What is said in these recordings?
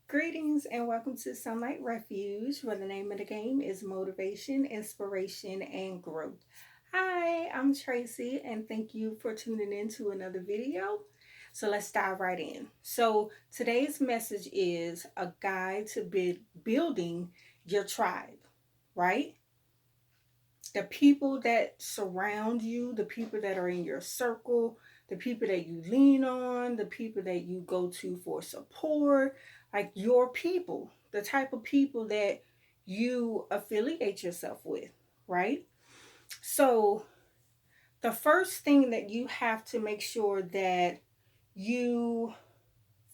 Greetings and welcome to Sunlight Refuge, where the name of the game is motivation, inspiration, and growth. Hi, I'm Tracey, and thank you for tuning in to another video. So let's dive right in. So today's message is a guide to building your tribe, right? The people that surround you, the people that are in your circle, the people that you lean on, the people that you go to for support, like your people, the type of people that you affiliate yourself with, right? So, the first thing that you have to make sure that you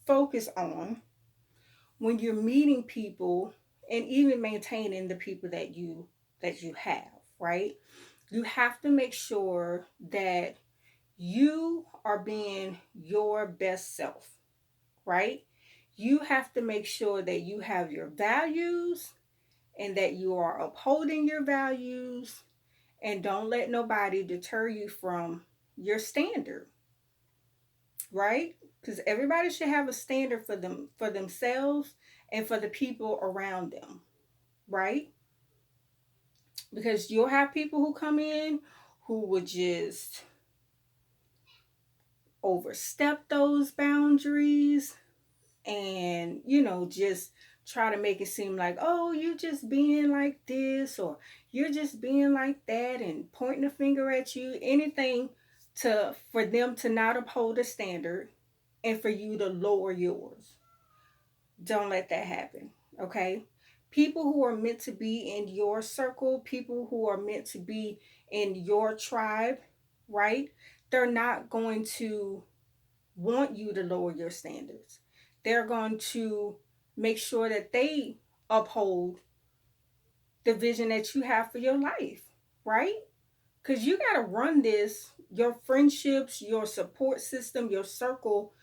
focus on when you're meeting people and even maintaining the people that you have, right? You have to make sure that you are being your best self, right? You have to make sure that you have your values and that you are upholding your values, and don't let nobody deter you from your standard, right? Because everybody should have a standard for themselves and for the people around them, right? Because you'll have people who come in who would just overstep those boundaries and just try to make it seem like, oh, you just being like this, or you're just being like that, and pointing a finger at you, anything to for them to not uphold a standard and for you to lower yours. Don't let that happen. Okay? People who are meant to be in your circle, people who are meant to be in your tribe, right? They're not going to want you to lower your standards. They're going to make sure that they uphold the vision that you have for your life, right? Because you got to run this, your friendships, your support system, your circle,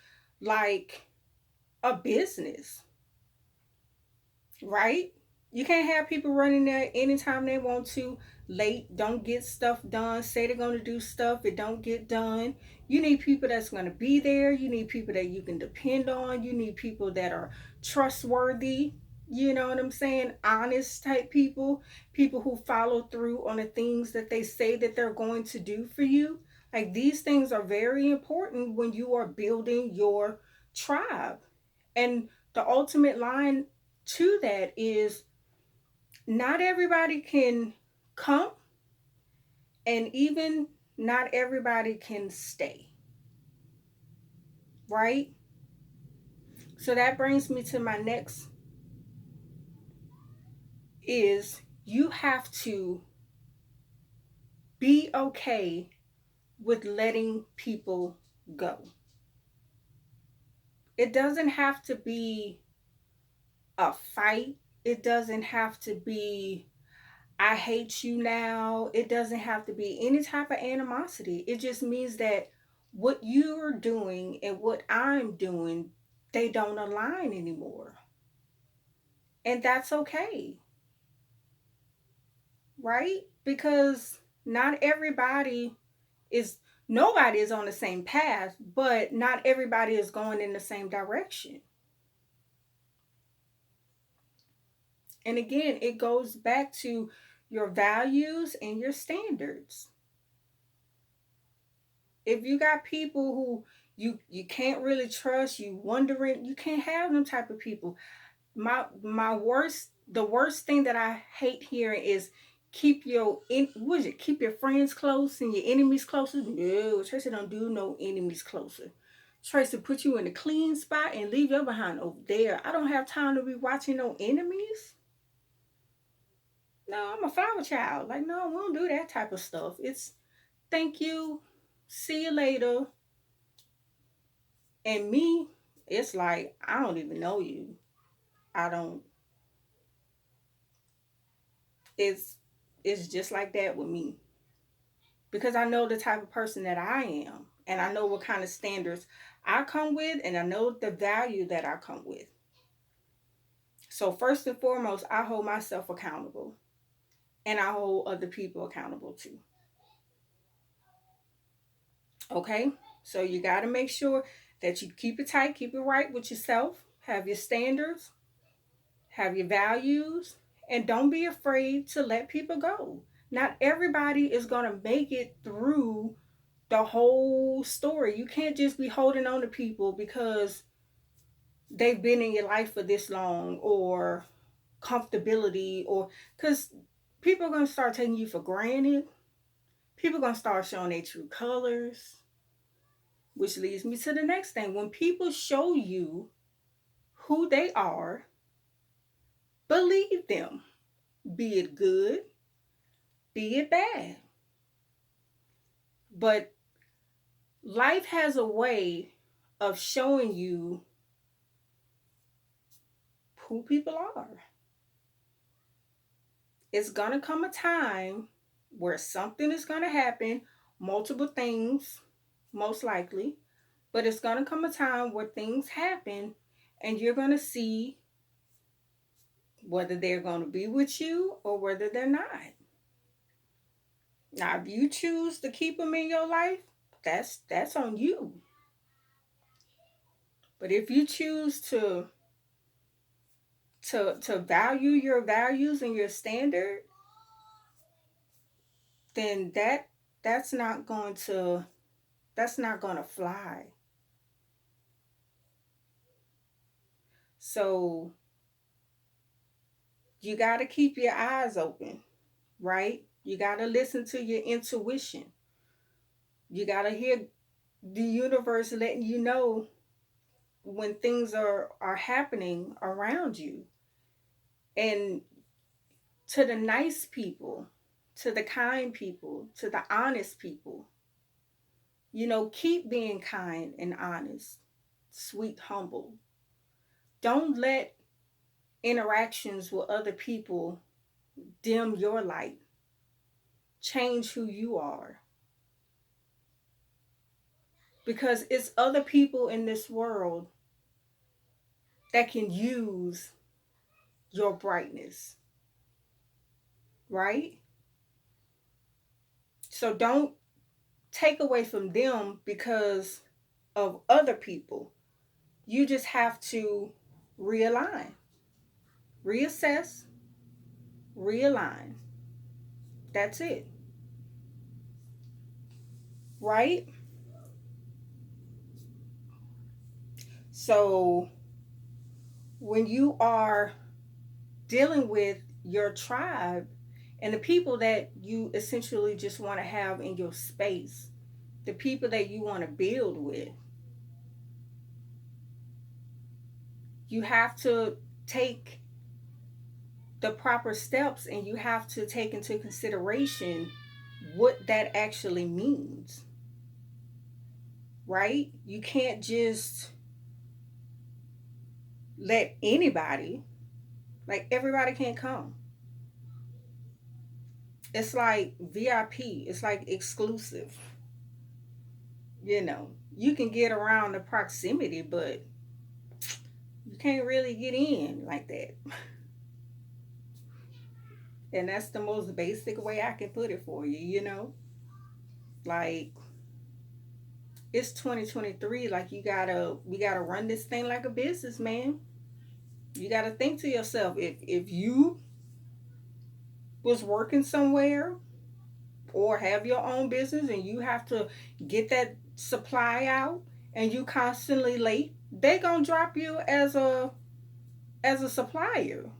like a business, right? You can't have people running there anytime they want to, late, don't get stuff done, say they're going to do stuff, it don't get done. You need people that's going to be there. You need people that you can depend on. You need people that are trustworthy. You know what I'm saying? Honest type people, people who follow through on the things that they say that they're going to do for you. Like, these things are very important when you are building your tribe. And the ultimate line to that is, not everybody can come, and even not everybody can stay, right? So that brings me to my next is, you have to be okay with letting people go. It doesn't have to be a fight. It doesn't have to be, I hate you now. It doesn't have to be any type of animosity. It just means that what you're doing and what I'm doing, they don't align anymore. And that's okay, right? Because not everybody is, nobody is on the same path, but not everybody is going in the same direction. And again, it goes back to your values and your standards. If you got people who you can't really trust, you wondering, you can't have them type of people. My worst, the worst thing that I hate hearing is, keep your keep your friends close and your enemies closer. No, Tracy don't do no enemies closer. Tracy put you in a clean spot and leave your behind over there. I don't have time to be watching no enemies. No, I'm a flower child. Like, no, we don't do that type of stuff. It's thank you, see you later. And me, it's like, I don't even know you. I don't, it's it's just like that with me. Because I know the type of person that I am, and I know what kind of standards I come with, and I know the value that I come with. So first and foremost, I hold myself accountable, and I hold other people accountable too. Okay? So you got to make sure that you keep it tight, keep it right with yourself, have your standards, have your values, and don't be afraid to let people go. Not everybody is going to make it through the whole story. You can't just be holding on to people because they've been in your life for this long, or comfortability, or because people are going to start taking you for granted. People are going to start showing their true colors, which leads me to the next thing. When people show you who they are, believe them, be it good, be it bad. But life has a way of showing you who people are. It's going to come a time where something is going to happen, multiple things, most likely, but it's going to come a time where things happen and you're going to see whether they're going to be with you or whether they're not. Now, if you choose to keep them in your life, that's on you. But if you choose to value your values and your standard, then that's not going to that's not going to fly. So you got to keep your eyes open, right? You got to listen to your intuition. You got to hear the universe letting you know when things are happening around you. And to the nice people, to the kind people, to the honest people, keep being kind and honest, sweet, humble. Don't let interactions with other people dim your light, change who you are. Because it's other people in this world that can use your brightness, right? So don't take away from them because of other people. You just have to realign, reassess, realign. That's it, right? So when you are dealing with your tribe and the people that you essentially just want to have in your space, the people that you want to build with, you have to take the proper steps and you have to take into consideration what that actually means, right? You can't just let anybody, like everybody can't come. It's like VIP, it's like exclusive. You know, you can get around the proximity, but you can't really get in like that. And that's the most basic way I can put it for you. Like it's 2023, like we gotta run this thing like a business, man. You gotta think to yourself, if you was working somewhere or have your own business and you have to get that supply out and you constantly late, they gonna drop you as a supplier.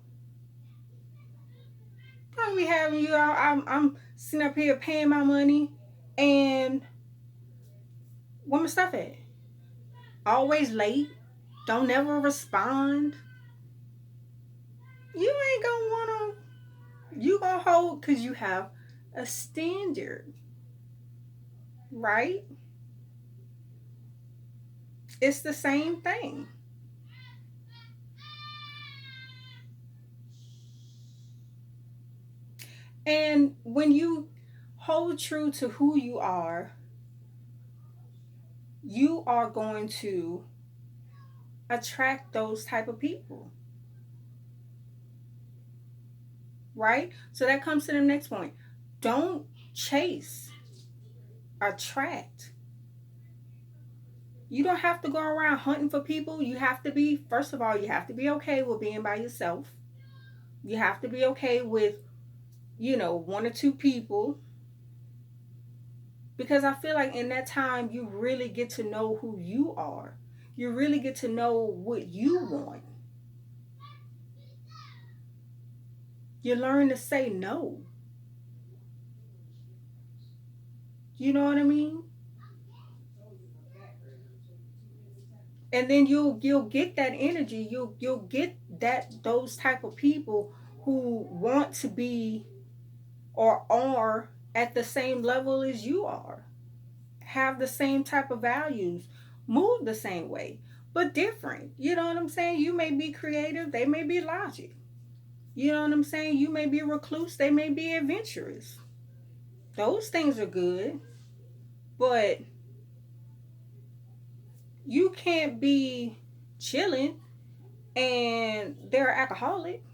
How we having you out? I'm sitting up here paying my money, and where my stuff at? Always late. Don't never respond. You ain't gonna wanna. You gonna hold because you have a standard, right? It's the same thing. And when you hold true to who you are going to attract those type of people, right? So that comes to the next point. Don't chase, attract. You don't have to go around hunting for people. You have to be, first of all, you have to be okay with being by yourself. You have to be okay with, one or two people, because I feel like in that time you really get to know who you are. You really get to know what you want. You learn to say no. You know what I mean? And then you'll get that energy. You'll get those type of people who want to be or are at the same level as you are, have the same type of values, move the same way, but different. You know what I'm saying? You may be creative, they may be logic. You know what I'm saying? You may be a recluse, they may be adventurous. Those things are good, but you can't be chilling and they're alcoholic.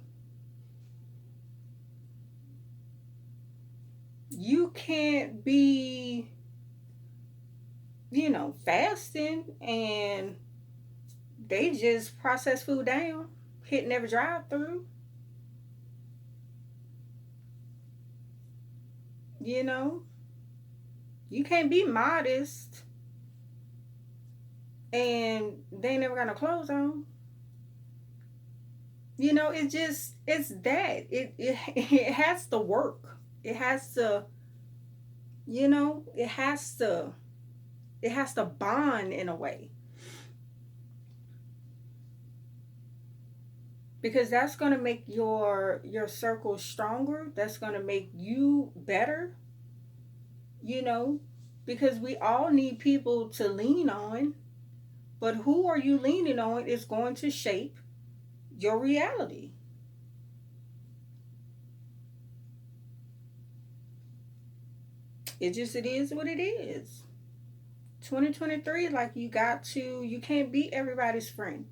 You can't be, fasting and they just process food down, hitting every drive through. You know, you can't be modest and they ain't never got no clothes on. It's that. It has to work. It has to, it has to bond in a way, because that's going to make your circle stronger. That's going to make you better, you know, because we all need people to lean on, but who are you leaning on is going to shape your reality. It is what it is. 2023, like, you can't be everybody's friend.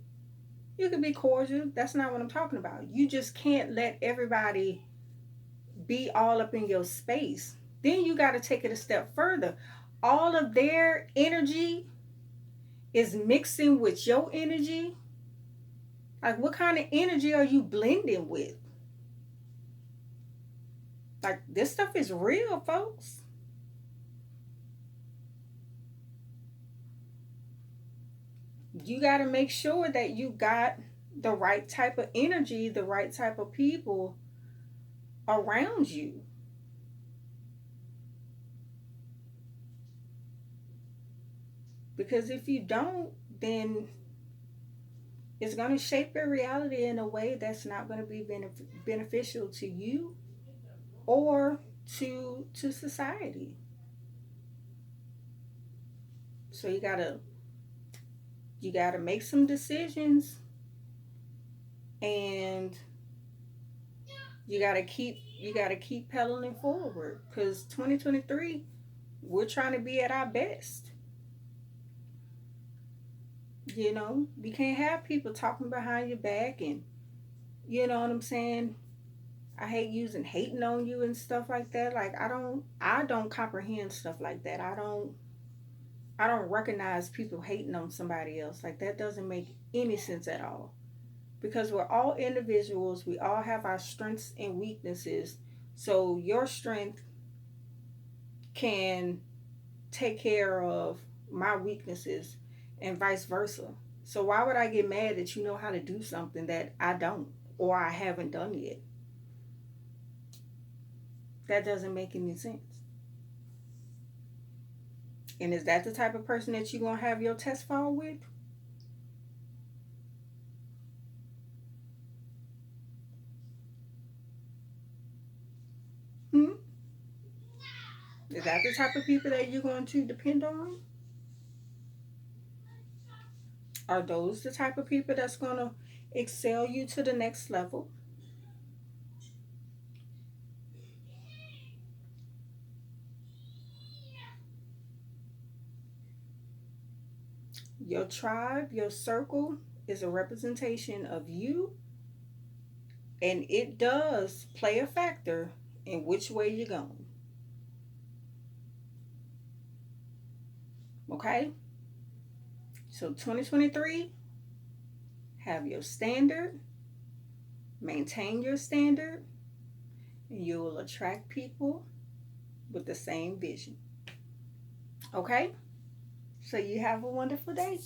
You can be cordial. That's not what I'm talking about. You just can't let everybody be all up in your space. Then you got to take it a step further. All of their energy is mixing with your energy. Like, what kind of energy are you blending with? Like, this stuff is real, folks. You got to make sure that you got the right type of energy, the right type of people around you. Because if you don't, then it's going to shape your reality in a way that's not going to be beneficial to you or to society. So you got to make some decisions, and you got to keep pedaling forward, cuz 2023 we're trying to be at our best. We can't have people talking behind your back, and you know what I'm saying? I hate using hating on you and stuff like that. Like, I don't comprehend stuff like that. I don't recognize people hating on somebody else. Like, that doesn't make any sense at all. Because we're all individuals. We all have our strengths and weaknesses. So your strength can take care of my weaknesses and vice versa. So why would I get mad that you know how to do something that I don't, or I haven't done yet? That doesn't make any sense. And is that the type of person that you're going to have your test fall with? Hmm? Is that the type of people that you're going to depend on? Are those the type of people that's going to excel you to the next level? Your tribe, your circle is a representation of you, and it does play a factor in which way you're going. Okay? So 2023, have your standard, Maintain your standard, and you will attract people with the same vision. Okay? So you have a wonderful day.